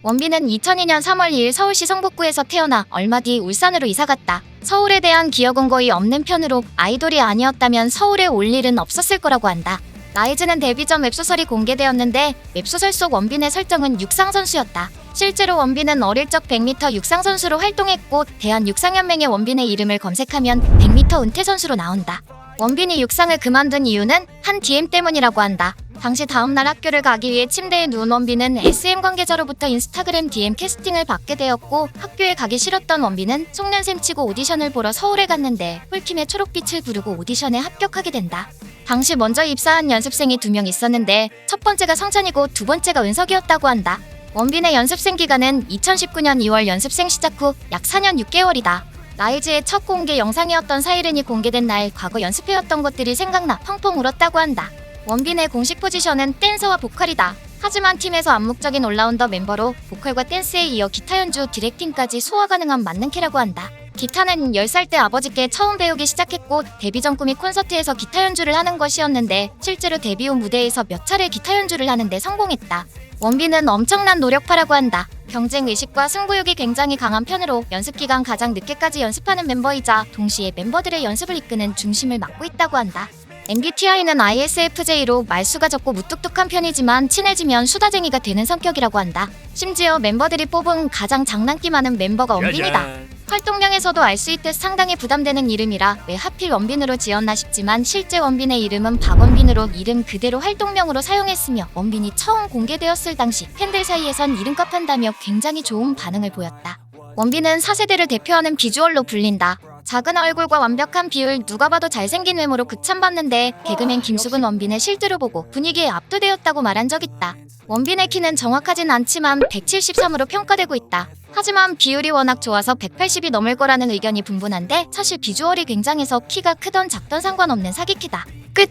원빈은 2002년 3월 2일 서울시 성북구에서 태어나 얼마 뒤 울산으로 이사갔다. 서울에 대한 기억은 거의 없는 편으로 아이돌이 아니었다면 서울에 올 일은 없었을 거라고 한다. 라이즈는 데뷔 전 웹소설이 공개되었는데 웹소설 속 원빈의 설정은 육상선수였다. 실제로 원빈은 어릴 적 100m 육상선수로 활동했고 대한육상연맹의 원빈의 이름을 검색하면 100m 은퇴선수로 나온다. 원빈이 육상을 그만둔 이유는 한 DM 때문이라고 한다. 당시 다음날 학교를 가기 위해 침대에 누운 원빈은 SM 관계자로부터 인스타그램 DM 캐스팅을 받게 되었고 학교에 가기 싫었던 원빈은 속년샘 치고 오디션을 보러 서울에 갔는데 홀킴의 초록빛을 부르고 오디션에 합격하게 된다. 당시 먼저 입사한 연습생이 2명 있었는데 첫 번째가 성찬이고 두 번째가 은석이었다고 한다. 원빈의 연습생 기간은 2019년 2월 연습생 시작 후 약 4년 6개월이다. 라이즈의 첫 공개 영상이었던 사이렌이 공개된 날 과거 연습해왔던 것들이 생각나 펑펑 울었다고 한다. 원빈의 공식 포지션은 댄서와 보컬이다. 하지만 팀에서 암묵적인 올라운더 멤버로 보컬과 댄스에 이어 기타 연주, 디렉팅까지 소화 가능한 만능캐라고 한다. 기타는 10살 때 아버지께 처음 배우기 시작했고 데뷔 전 꿈이 콘서트에서 기타 연주를 하는 것이었는데 실제로 데뷔 후 무대에서 몇 차례 기타 연주를 하는데 성공했다. 원빈은 엄청난 노력파라고 한다. 경쟁의식과 승부욕이 굉장히 강한 편으로 연습기간 가장 늦게까지 연습하는 멤버이자 동시에 멤버들의 연습을 이끄는 중심을 맡고 있다고 한다. MBTI는 ISFJ로 말수가 적고 무뚝뚝한 편이지만 친해지면 수다쟁이가 되는 성격이라고 한다. 심지어 멤버들이 뽑은 가장 장난기 많은 멤버가 원빈이다. 활동명에서도 알 수 있듯 상당히 부담되는 이름이라 왜 하필 원빈으로 지었나 싶지만 실제 원빈의 이름은 박원빈으로 이름 그대로 활동명으로 사용했으며 원빈이 처음 공개되었을 당시 팬들 사이에선 이름값 한다며 굉장히 좋은 반응을 보였다. 원빈은 4세대를 대표하는 비주얼로 불린다. 작은 얼굴과 완벽한 비율, 누가 봐도 잘생긴 외모로 극찬받는데 개그맨 김숙은 원빈을 실제로 보고 분위기에 압도되었다고 말한 적 있다. 원빈의 키는 정확하진 않지만 173으로 평가되고 있다. 하지만 비율이 워낙 좋아서 180이 넘을 거라는 의견이 분분한데 사실 비주얼이 굉장해서 키가 크던 작던 상관없는 사기키다. 끝!